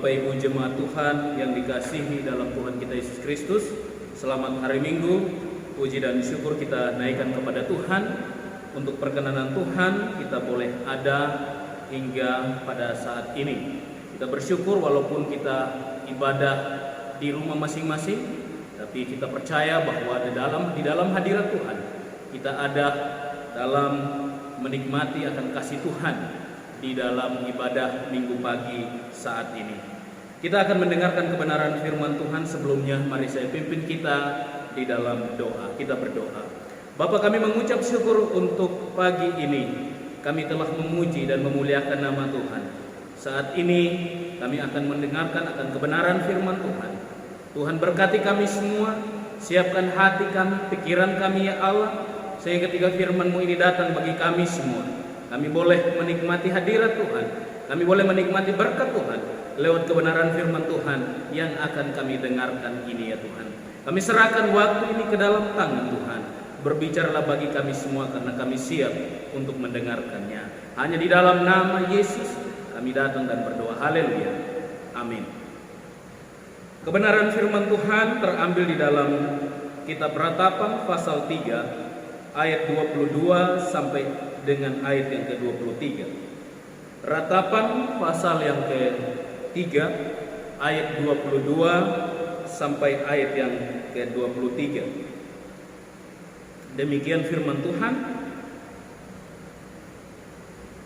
Bapak Ibu jemaat Tuhan yang dikasihi dalam Tuhan kita Yesus Kristus, selamat hari Minggu. Puji dan syukur kita naikkan kepada Tuhan. Untuk perkenanan Tuhan kita boleh ada hingga pada saat ini. Kita bersyukur walaupun kita ibadah di rumah masing-masing, tapi kita percaya bahwa di dalam hadirat Tuhan kita ada dalam menikmati akan kasih Tuhan di dalam ibadah minggu pagi saat ini. Kita akan mendengarkan kebenaran firman Tuhan. Sebelumnya mari saya pimpin kita di dalam doa. Kita berdoa. Bapa, kami mengucap syukur untuk pagi ini. Kami telah memuji dan memuliakan nama Tuhan. Saat ini kami akan mendengarkan akan kebenaran firman Tuhan. Tuhan berkati kami semua. Siapkan hati kami, pikiran kami ya Allah, sehingga ketika firman-Mu ini datang bagi kami semua, kami boleh menikmati hadirat Tuhan. Kami boleh menikmati berkat Tuhan lewat kebenaran firman Tuhan yang akan kami dengarkan ini ya Tuhan. Kami serahkan waktu ini ke dalam tangan Tuhan. Berbicaralah bagi kami semua karena kami siap untuk mendengarkannya. Hanya di dalam nama Yesus kami datang dan berdoa. Haleluya. Amin. Kebenaran firman Tuhan terambil di dalam kitab Ratapan pasal 3 ayat 22 sampai dengan ayat yang ke-23. Ratapan pasal yang ke-3 ayat 22 sampai ayat yang ke-23. Demikian firman Tuhan.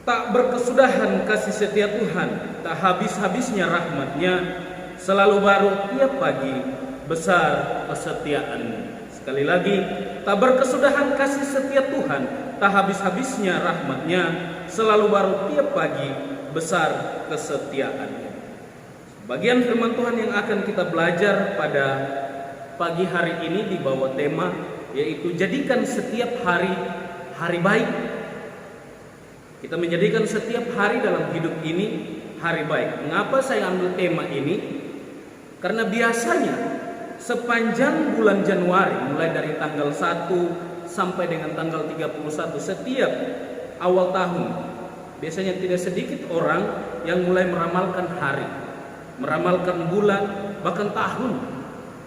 Tak berkesudahan kasih setia Tuhan, tak habis-habisnya rahmat-Nya, selalu baru tiap pagi, besar kesetiaan-Mu. Sekali lagi, tak berkesudahan kasih setia Tuhan, tak habis-habisnya rahmat-Nya, selalu baru tiap pagi, besar kesetiaan-Nya. Bagian firman Tuhan yang akan kita belajar pada pagi hari ini di bawah tema, yaitu jadikan setiap hari hari baik. Kita menjadikan setiap hari dalam hidup ini hari baik. Mengapa saya ambil tema ini? Karena biasanya sepanjang bulan Januari, mulai dari tanggal 1 sampai dengan tanggal 31 setiap awal tahun, biasanya tidak sedikit orang yang mulai meramalkan hari, meramalkan bulan, bahkan tahun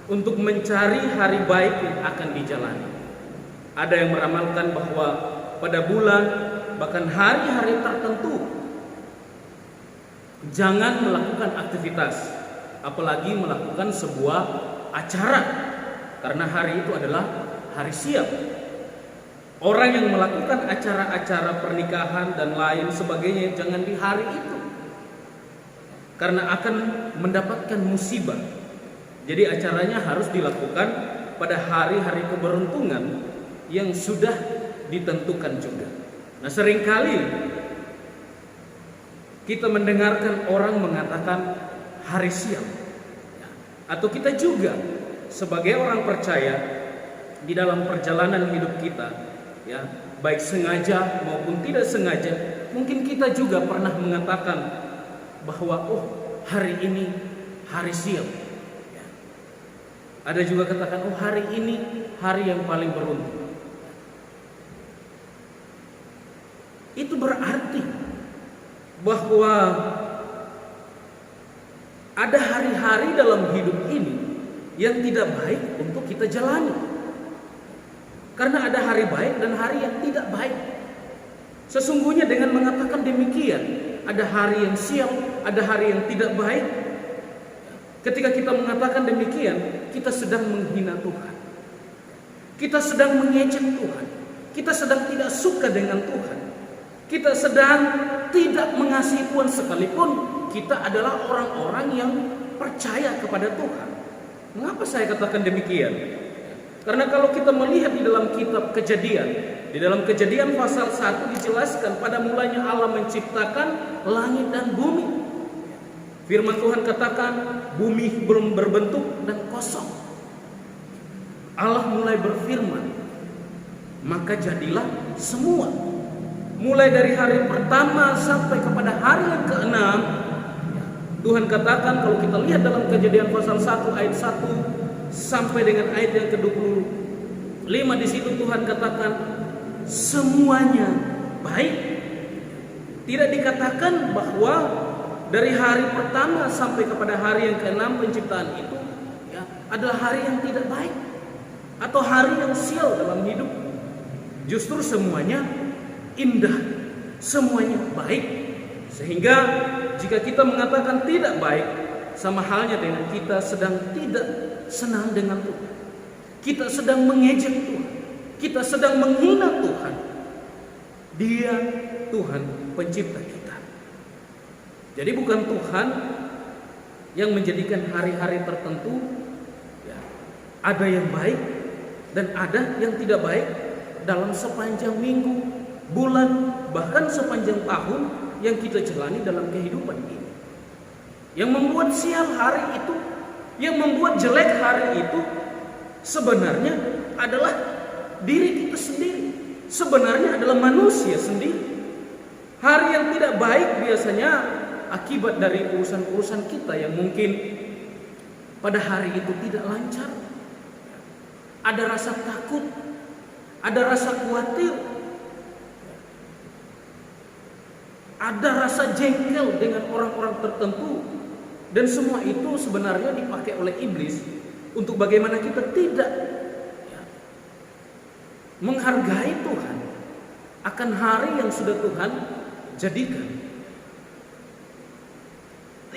untuk mencari hari baik yang akan dijalani. Ada yang meramalkan bahwa pada bulan, bahkan hari-hari tertentu, jangan melakukan aktivitas, apalagi melakukan sebuah acara, karena hari itu adalah hari siap. Orang yang melakukan acara-acara pernikahan dan lain sebagainya jangan di hari itu, karena akan mendapatkan musibah. Jadi acaranya harus dilakukan pada hari-hari keberuntungan yang sudah ditentukan juga. Nah, seringkali kita mendengarkan orang mengatakan hari siap, atau kita juga sebagai orang percaya di dalam perjalanan hidup kita, ya, baik sengaja maupun tidak sengaja, mungkin kita juga pernah mengatakan bahwa hari ini hari siap. Ya. Ada juga katakan hari ini hari yang paling beruntung. Itu berarti bahwa ada hari-hari dalam hidup ini yang tidak baik untuk kita jalani. Karena ada hari baik dan hari yang tidak baik. Sesungguhnya dengan mengatakan demikian, ada hari yang siap, ada hari yang tidak baik. Ketika kita mengatakan demikian, kita sedang menghina Tuhan. Kita sedang mengejek Tuhan. Kita sedang tidak suka dengan Tuhan. Kita sedang tidak mengasihi Tuhan, sekalipun kita adalah orang-orang yang percaya kepada Tuhan. Mengapa saya katakan demikian? Karena kalau kita melihat di dalam kitab Kejadian, di dalam Kejadian pasal 1 dijelaskan pada mulanya Allah menciptakan langit dan bumi. Firman Tuhan katakan bumi belum berbentuk dan kosong. Allah mulai berfirman, maka jadilah semua. Mulai dari hari pertama sampai kepada hari yang ke-6, Tuhan katakan, kalau kita lihat dalam Kejadian pasal 1 ayat 1 sampai dengan ayat yang ke-25, di situ Tuhan katakan semuanya baik. Tidak dikatakan bahwa dari hari pertama sampai kepada hari yang ke-6 penciptaan itu ya, adalah hari yang tidak baik atau hari yang sial dalam hidup. Justru semuanya indah, semuanya baik. Sehingga jika kita mengatakan tidak baik, sama halnya dengan kita sedang tidak senang dengan Tuhan. Kita sedang mengejek Tuhan. Kita sedang menghina Tuhan. Dia Tuhan pencipta kita. Jadi bukan Tuhan yang menjadikan hari-hari tertentu ya, ada yang baik dan ada yang tidak baik dalam sepanjang minggu, bulan, bahkan sepanjang tahun yang kita jalani dalam kehidupan ini. Yang membuat sial hari itu, yang membuat jelek hari itu sebenarnya adalah diri kita sendiri. Sebenarnya adalah manusia sendiri. Hari yang tidak baik biasanya akibat dari urusan-urusan kita yang mungkin pada hari itu tidak lancar. Ada rasa takut, ada rasa khawatir, ada rasa jengkel dengan orang-orang tertentu. Dan semua itu sebenarnya dipakai oleh iblis untuk bagaimana kita tidak menghargai Tuhan akan hari yang sudah Tuhan jadikan.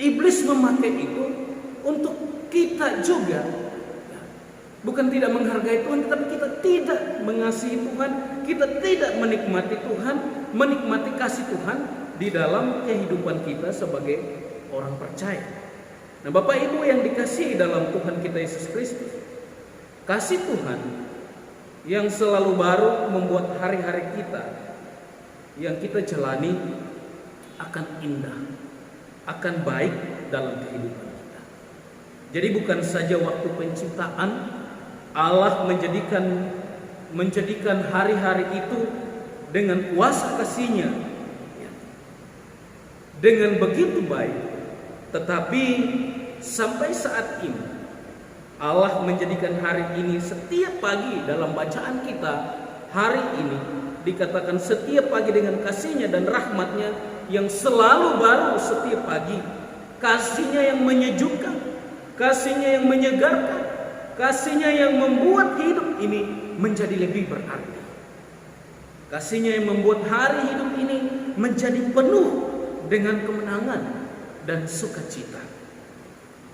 Iblis memakai itu untuk kita juga bukan tidak menghargai Tuhan, tetapi kita tidak mengasihi Tuhan, kita tidak menikmati Tuhan, menikmati kasih Tuhan di dalam kehidupan kita sebagai orang percaya. Nah, Bapak Ibu yang dikasihi dalam Tuhan kita Yesus Kristus, kasih Tuhan yang selalu baru membuat hari-hari kita yang kita jalani akan indah, akan baik dalam kehidupan kita. Jadi bukan saja waktu penciptaan Allah menjadikan hari-hari itu dengan kuasa kasih-Nya dengan begitu baik, tetapi sampai saat ini Allah menjadikan hari ini setiap pagi dalam bacaan kita hari ini dikatakan setiap pagi dengan kasih-Nya dan rahmat-Nya yang selalu baru setiap pagi. Kasih-Nya yang menyejukkan, kasih-Nya yang menyegarkan, kasih-Nya yang membuat hidup ini menjadi lebih berarti. Kasih-Nya yang membuat hari hidup ini menjadi penuh dengan kemenangan dan sukacita.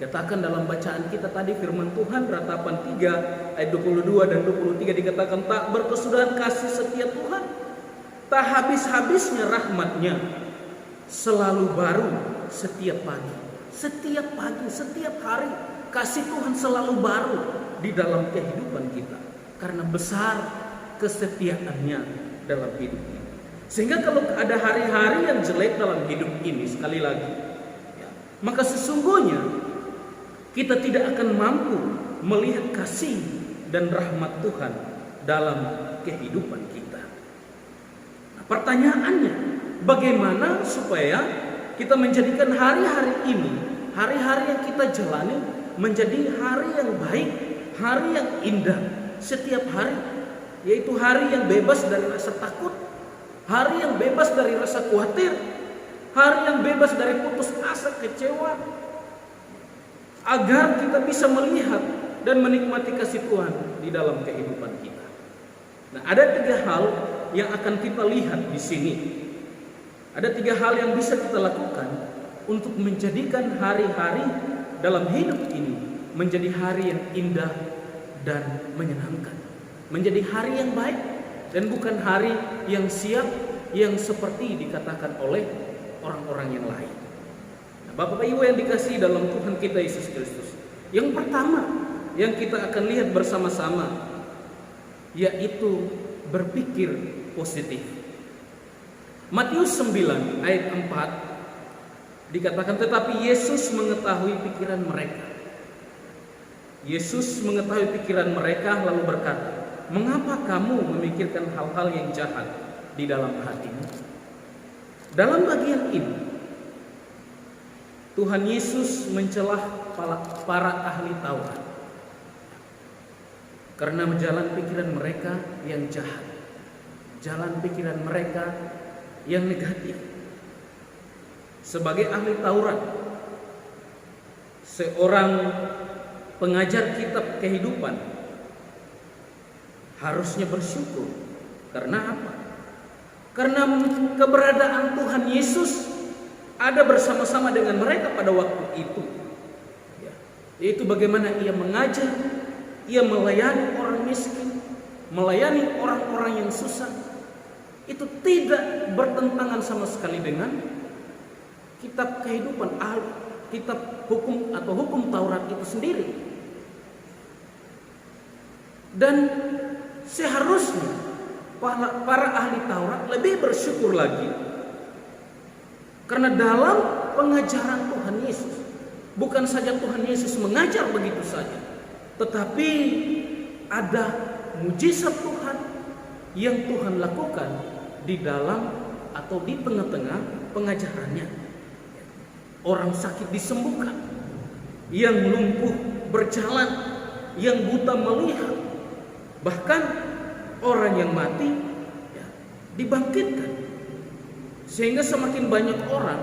Katakan dalam bacaan kita tadi firman Tuhan ratapan 3 ayat 22 dan 23 dikatakan tak berkesudahan kasih setia Tuhan, tak habis-habisnya rahmat-Nya, selalu baru setiap pagi. Setiap pagi, setiap hari kasih Tuhan selalu baru di dalam kehidupan kita karena besar kesetiaan-Nya dalam hidup ini. Sehingga kalau ada hari-hari yang jelek dalam hidup ini, sekali lagi ya, maka sesungguhnya kita tidak akan mampu melihat kasih dan rahmat Tuhan dalam kehidupan kita. Nah, pertanyaannya, bagaimana supaya kita menjadikan hari-hari ini, hari-hari yang kita jalani menjadi hari yang baik, hari yang indah setiap hari, yaitu hari yang bebas dari rasa takut, hari yang bebas dari rasa khawatir, hari yang bebas dari putus asa, kecewa, agar kita bisa melihat dan menikmati kasih Tuhan di dalam kehidupan kita. Nah, ada 3 hal yang akan kita lihat di sini. Ada 3 hal yang bisa kita lakukan untuk menjadikan hari-hari dalam hidup ini menjadi hari yang indah dan menyenangkan, menjadi hari yang baik dan bukan hari yang siap yang seperti dikatakan oleh orang-orang yang lain. Bapak Ibu yang dikasihi dalam Tuhan kita Yesus Kristus, yang pertama yang kita akan lihat bersama-sama yaitu berpikir positif. Matius 9 ayat 4 dikatakan tetapi Yesus mengetahui pikiran mereka. Yesus mengetahui pikiran mereka lalu berkata, mengapa kamu memikirkan hal-hal yang jahat di dalam hatimu? Dalam bagian ini Tuhan Yesus mencelah para ahli Taurat karena jalan pikiran mereka yang jahat, jalan pikiran mereka yang negatif. sebagai ahli Taurat, seorang pengajar kitab kehidupan, harusnya bersyukur. Karena apa? Karena keberadaan Tuhan Yesus ada bersama-sama dengan mereka pada waktu itu, yaitu bagaimana ia mengajar, ia melayani orang miskin, melayani orang-orang yang susah. Itu tidak bertentangan sama sekali dengan kitab kehidupan, kitab hukum atau hukum Taurat itu sendiri. Dan seharusnya para ahli Taurat lebih bersyukur lagi, karena dalam pengajaran Tuhan Yesus, bukan saja Tuhan Yesus mengajar begitu saja, tetapi ada mujizat Tuhan yang Tuhan lakukan di dalam atau di tengah-tengah pengajarannya. Orang sakit disembuhkan, yang lumpuh berjalan, yang buta melihat, bahkan orang yang mati dibangkitkan. Sehingga semakin banyak orang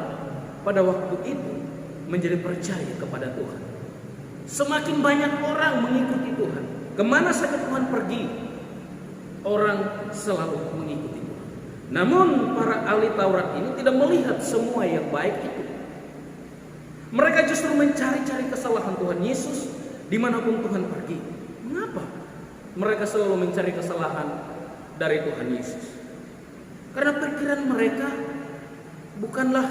pada waktu itu menjadi percaya kepada Tuhan. Semakin banyak orang mengikuti Tuhan. Kemana saja Tuhan pergi, orang selalu mengikuti Tuhan. Namun para ahli Taurat ini tidak melihat semua yang baik itu. Mereka justru mencari-cari kesalahan Tuhan Yesus dimanapun Tuhan pergi. Mengapa mereka selalu mencari kesalahan dari Tuhan Yesus? Karena pikiran mereka bukanlah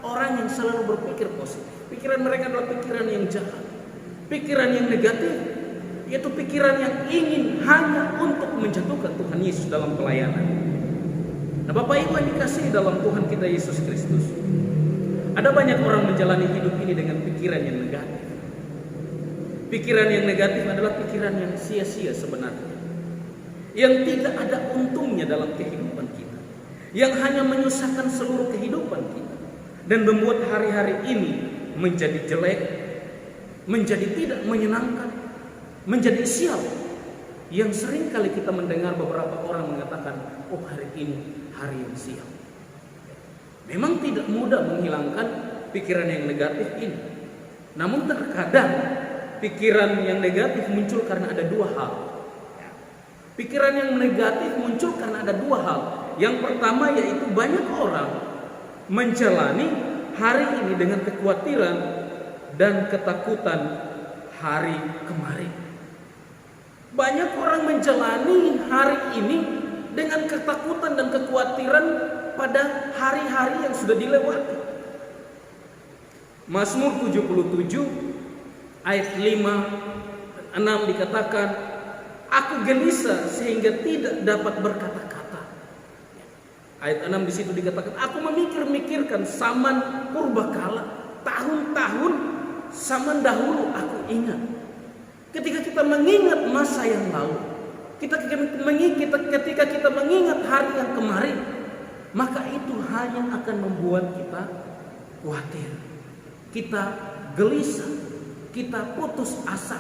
orang yang selalu berpikir positif. Pikiran mereka adalah pikiran yang jahat, pikiran yang negatif, yaitu pikiran yang ingin hanya untuk menjatuhkan Tuhan Yesus dalam pelayanan. Nah, Bapak Ibu yang dikasihi dalam Tuhan kita Yesus Kristus, ada banyak orang menjalani hidup ini dengan pikiran yang negatif. Pikiran yang negatif adalah pikiran yang sia-sia sebenarnya, yang tidak ada untungnya dalam kehidupan kita, yang hanya menyusahkan seluruh kehidupan kita, dan membuat hari-hari ini menjadi jelek, menjadi tidak menyenangkan, menjadi sial. Yang sering kali kita mendengar beberapa orang mengatakan, oh hari ini hari yang sial. Memang tidak mudah menghilangkan pikiran yang negatif ini. Namun terkadang pikiran yang negatif muncul karena ada dua hal. Pikiran yang negatif muncul karena ada dua hal. Yang pertama yaitu banyak orang menjalani hari ini dengan kekhawatiran dan ketakutan hari kemarin. Banyak orang menjalani hari ini dengan ketakutan dan kekhawatiran pada hari-hari yang sudah dilewati. Mazmur 77 ayat 5 dan 6 dikatakan, aku gelisah sehingga tidak dapat berkata-kata. Ayat 6 di situ dikatakan, aku memikir-mikirkan zaman purbakala, tahun-tahun zaman dahulu aku ingat. Ketika kita mengingat masa yang lalu, ketika kita mengingat hari yang kemarin, maka itu hanya akan membuat kita khawatir, kita gelisah, kita putus asa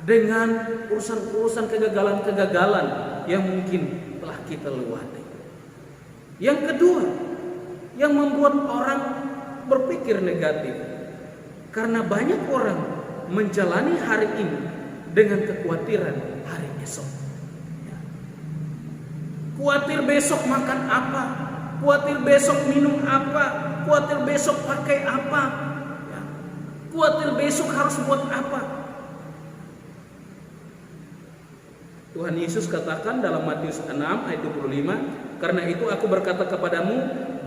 dengan urusan-urusan kegagalan-kegagalan yang mungkin telah kita lewati. Yang kedua, yang membuat orang berpikir negatif, karena banyak orang menjalani hari ini dengan kekhawatiran hari esok. Khawatir besok makan apa, khawatir besok minum apa, khawatir besok pakai apa, khawatir besok harus buat apa. Tuhan Yesus katakan dalam Matius 6 ayat 25, karena itu aku berkata kepadamu,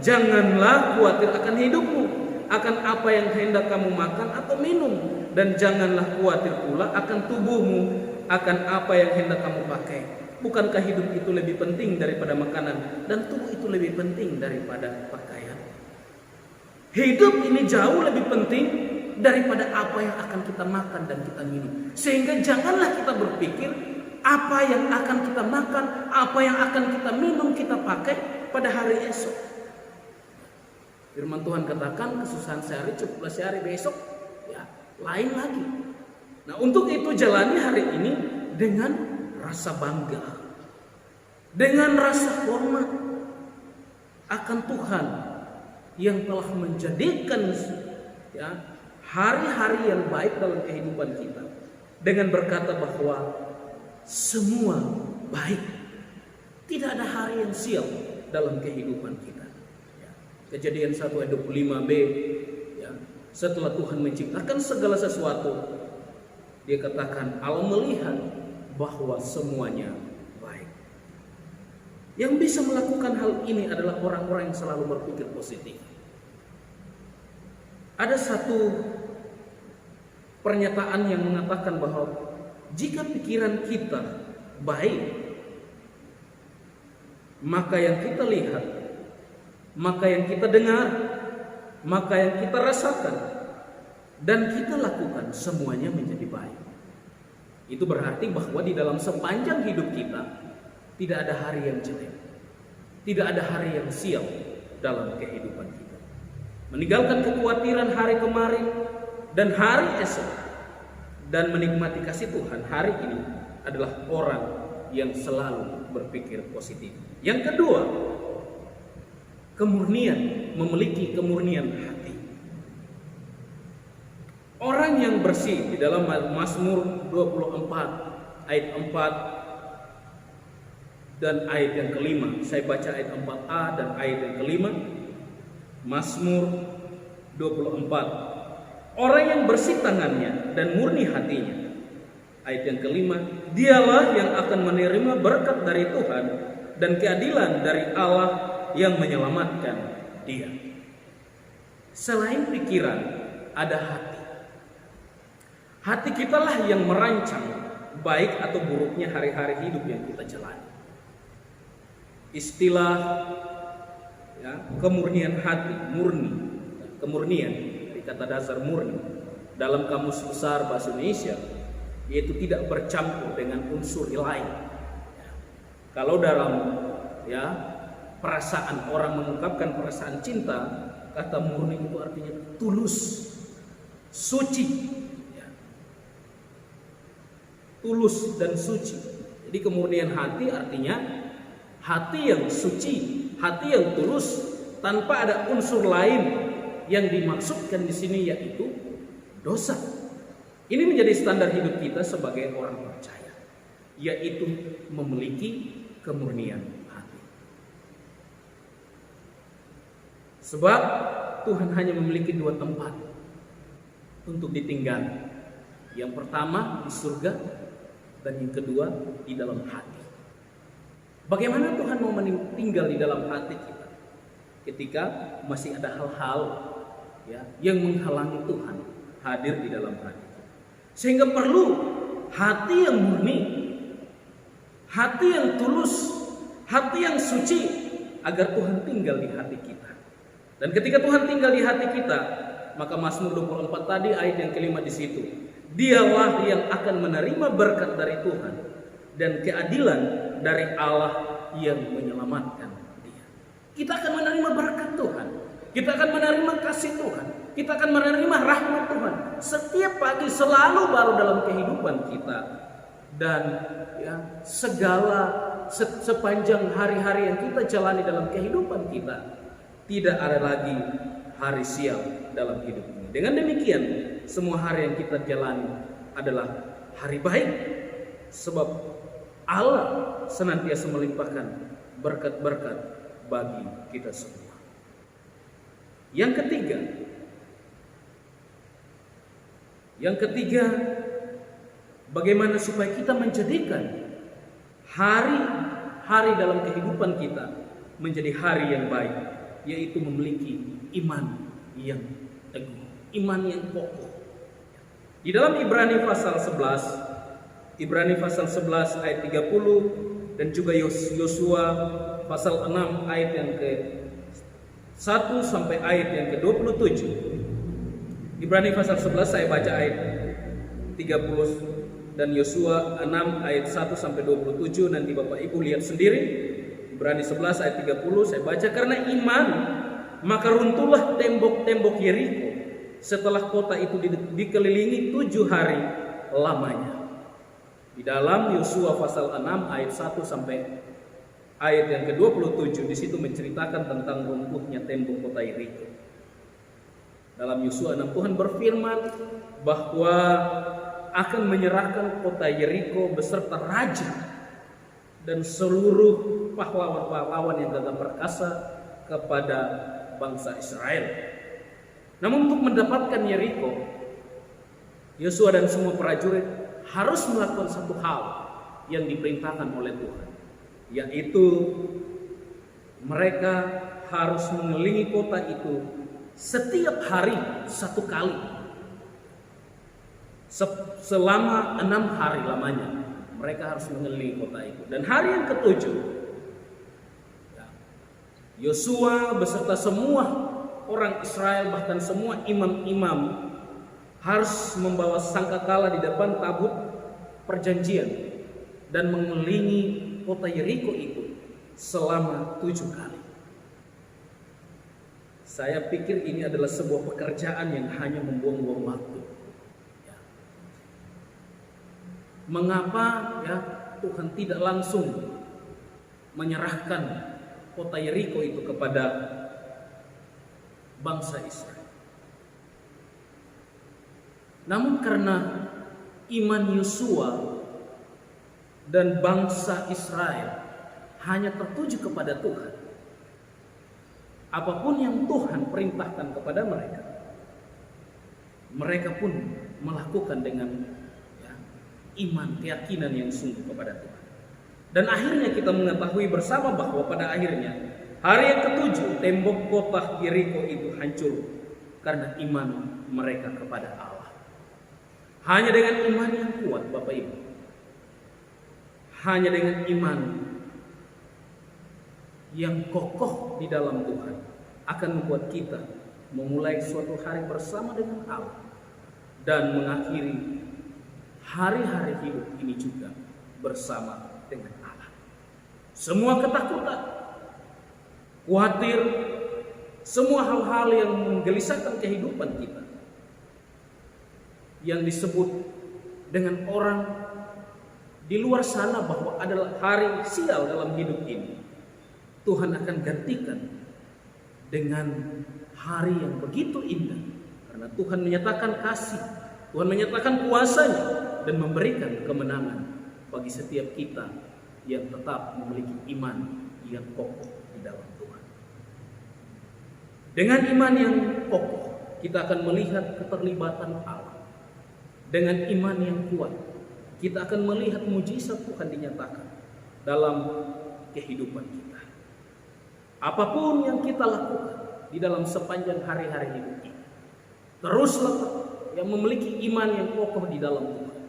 janganlah khawatir akan hidupmu, akan apa yang hendak kamu makan atau minum, dan janganlah khawatir pula akan tubuhmu, akan apa yang hendak kamu pakai. Bukankah hidup itu lebih penting daripada makanan, dan tubuh itu lebih penting daripada pakaian? Hidup ini jauh lebih penting daripada apa yang akan kita makan dan kita minum. Sehingga janganlah kita berpikir apa yang akan kita makan, apa yang akan kita minum, kita pakai pada hari esok. Firman Tuhan katakan, kesusahan sehari cukuplah sehari, besok ya lain lagi. Nah, untuk itu jalani hari ini dengan rasa bangga, dengan rasa hormat akan Tuhan yang telah menjadikan ya hari-hari yang baik dalam kehidupan kita dengan berkata bahwa semua baik. Tidak ada hari yang sial dalam kehidupan kita. Ya. Kejadian 1 ayat 25b, ya, setelah Tuhan menciptakan segala sesuatu, dia katakan Allah melihat bahwa semuanya baik. Yang bisa melakukan hal ini adalah orang-orang yang selalu berpikir positif. Ada satu pernyataan yang mengatakan bahwa jika pikiran kita baik, maka yang kita lihat, maka yang kita dengar, maka yang kita rasakan dan kita lakukan semuanya menjadi baik. Itu berarti bahwa di dalam sepanjang hidup kita tidak ada hari yang jelek, tidak ada hari yang sial dalam kehidupan kita. Meninggalkan kekhawatiran hari kemarin dan hari esok dan menikmati kasih Tuhan hari ini adalah orang yang selalu berpikir positif. Yang kedua, kemurnian, memiliki kemurnian hati. Orang yang bersih di dalam Mazmur 24 ayat 4 dan ayat yang kelima. Saya baca ayat 4a dan ayat yang kelima. Mazmur 24. Orang yang bersih tangannya dan murni hatinya. Ayat yang kelima, dialah yang akan menerima berkat dari Tuhan dan keadilan dari Allah yang menyelamatkan dia. Selain pikiran, ada hati. Hati kitalah yang merancang baik atau buruknya hari-hari hidup yang kita jalani. Istilah ya, kemurnian hati, murni, kemurnian dari kata dasar murni dalam Kamus Besar Bahasa Indonesia, yaitu tidak bercampur dengan unsur lain. Kalau dalam ya perasaan orang mengungkapkan perasaan cinta, kata murni itu artinya tulus, suci, ya. Tulus dan suci. Jadi kemurnian hati artinya hati yang suci, hati yang tulus, tanpa ada unsur lain yang dimaksudkan di sini, yaitu dosa. Ini menjadi standar hidup kita sebagai orang percaya, yaitu memiliki kemurnian hati. Sebab Tuhan hanya memiliki dua tempat untuk ditinggali. Yang pertama di surga, dan yang kedua di dalam hati. Bagaimana Tuhan mau tinggal di dalam hati kita ketika masih ada hal-hal ya yang menghalangi Tuhan hadir di dalam hati? Sehingga perlu hati yang murni, hati yang tulus, hati yang suci, agar Tuhan tinggal di hati kita. Dan ketika Tuhan tinggal di hati kita, maka Mazmur 24 tadi ayat yang kelima di situ, dialah yang akan menerima berkat dari Tuhan dan keadilan dari Allah yang menyelamatkan dia. Kita akan menerima berkat Tuhan, kita akan menerima kasih Tuhan, kita akan menerima rahmat Tuhan setiap pagi, selalu baru dalam kehidupan kita. Dan ya, sepanjang hari-hari yang kita jalani dalam kehidupan kita, tidak ada lagi hari sial dalam hidup ini. Dengan demikian, semua hari yang kita jalani adalah hari baik, sebab Allah senantiasa melimpahkan berkat-berkat bagi kita semua. Yang ketiga, bagaimana supaya kita menjadikan hari-hari dalam kehidupan kita menjadi hari yang baik, yaitu memiliki iman yang teguh, iman yang kokoh. Di dalam Ibrani pasal 11 ayat 30 dan juga Yosua pasal 6 ayat yang ke-1 sampai ayat yang ke-27. Ibrani pasal 11 saya baca ayat 30 dan Yosua 6 ayat 1 sampai 27, nanti Bapak Ibu lihat sendiri. Ibrani 11 ayat 30 saya baca, karena iman maka runtuhlah tembok-tembok Yeriko setelah kota itu dikelilingi 7 hari lamanya. Di dalam Yosua pasal 6 ayat 1 sampai ayat yang ke-27 di situ menceritakan tentang runtuhnya tembok kota Yeriko. Dalam Yosua 6 Tuhan berfirman bahwa akan menyerahkan kota Yeriko beserta raja dan seluruh pahlawan-pahlawan yang gagah perkasa kepada bangsa Israel. Namun untuk mendapatkan Yeriko, Yosua dan semua prajurit harus melakukan satu hal yang diperintahkan oleh Tuhan, yaitu mereka harus mengelilingi kota itu setiap hari satu kali selama 6 hari lamanya. Mereka harus mengelilingi kota itu. Dan hari yang ke-7 Yosua beserta semua orang Israel, bahkan semua imam-imam, harus membawa sangkakala di depan tabut perjanjian dan mengelilingi kota Yeriko itu selama 7 kali. Saya pikir ini adalah sebuah pekerjaan yang hanya membuang-buang waktu. Mengapa Tuhan tidak langsung menyerahkan kota Yeriko itu kepada bangsa Israel? Namun karena iman Yosua dan bangsa Israel hanya tertuju kepada Tuhan, apapun yang Tuhan perintahkan kepada mereka, mereka pun melakukan dengan iman, keyakinan yang sungguh kepada Tuhan. Dan akhirnya kita mengetahui bersama bahwa pada akhirnya hari yang ke-7 tembok kota Yeriko itu hancur karena iman mereka kepada Allah. Hanya dengan iman yang kuat, Bapak Ibu, hanya dengan iman yang kokoh di dalam Tuhan akan membuat kita memulai suatu hari bersama dengan Allah dan mengakhiri hari-hari hidup ini juga bersama dengan Allah. Semua ketakutan, khawatir, semua hal-hal yang menggelisahkan kehidupan kita, yang disebut dengan orang di luar sana bahwa adalah hari sial dalam hidup ini, Tuhan akan gantikan dengan hari yang begitu indah. Karena Tuhan menyatakan kasih, Tuhan menyatakan kuasanya, dan memberikan kemenangan bagi setiap kita yang tetap memiliki iman yang kokoh di dalam Tuhan. Dengan iman yang kokoh, kita akan melihat keterlibatan Allah. Dengan iman yang kuat, kita akan melihat mujizat Tuhan dinyatakan dalam kehidupan kita. Apapun yang kita lakukan di dalam sepanjang hari-hari hidup ini, teruslah yang memiliki iman yang kokoh di dalam Tuhan.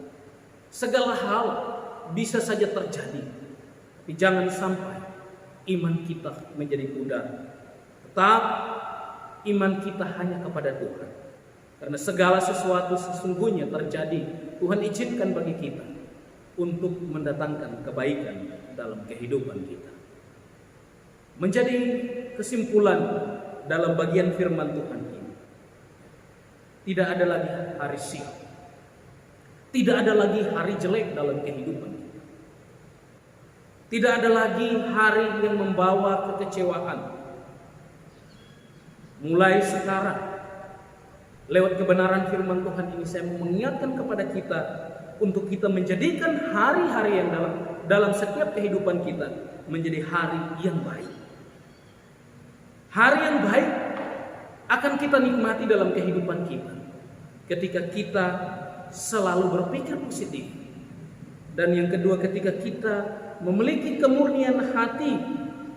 Segala hal bisa saja terjadi, tapi jangan sampai iman kita menjadi pudar. Tetap iman kita hanya kepada Tuhan. Karena segala sesuatu sesungguhnya terjadi, Tuhan izinkan bagi kita untuk mendatangkan kebaikan dalam kehidupan kita. Menjadi kesimpulan dalam bagian firman Tuhan ini, tidak ada lagi hari sial, tidak ada lagi hari jelek dalam kehidupan kita. Tidak ada lagi hari yang membawa kekecewaan. Mulai sekarang, lewat kebenaran firman Tuhan ini, saya mengingatkan kepada kita untuk kita menjadikan hari-hari yang dalam setiap kehidupan kita menjadi hari yang baik. Hari yang baik akan kita nikmati dalam kehidupan kita ketika kita selalu berpikir positif. Dan yang kedua, ketika kita memiliki kemurnian hati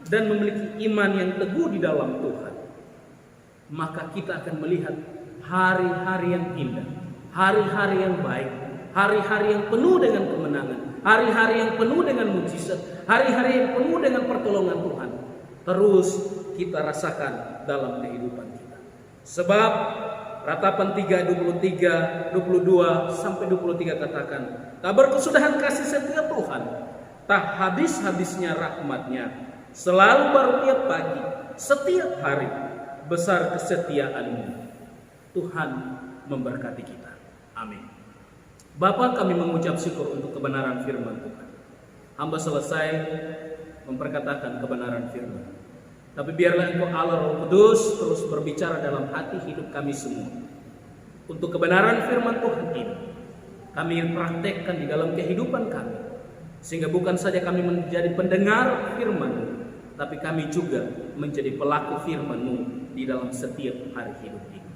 dan memiliki iman yang teguh di dalam Tuhan, maka kita akan melihat hari-hari yang indah, hari-hari yang baik, hari-hari yang penuh dengan kemenangan, hari-hari yang penuh dengan mujizat, hari-hari yang penuh dengan pertolongan Tuhan terus kita rasakan dalam kehidupan kita. Sebab Ratapan 3, 23, 22 sampai 23 katakan, tak berkesudahan kasih setia Tuhan, tak habis-habisnya rahmatnya, selalu baru tiap pagi, setiap hari besar kesetiaan-Mu. Tuhan memberkati kita. Amin. Bapa, kami mengucap syukur untuk kebenaran firman Tuhan. Hamba selesai memperkatakan kebenaran firman. Tapi biarlah Engkau Allah Roh Kudus terus berbicara dalam hati hidup kami semua. Untuk kebenaran firman Tuhan ini, kami praktekkan di dalam kehidupan kami. Sehingga bukan saja kami menjadi pendengar firman-Mu, tapi kami juga menjadi pelaku firman-Mu di dalam setiap hari hidup ini.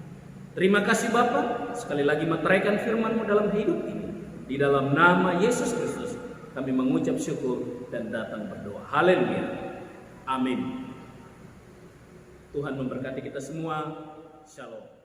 Terima kasih Bapa, sekali lagi meteraikan firman-Mu dalam hidup ini. Di dalam nama Yesus Kristus, kami mengucap syukur dan datang berdoa. Haleluya. Amin. Tuhan memberkati kita semua. Shalom.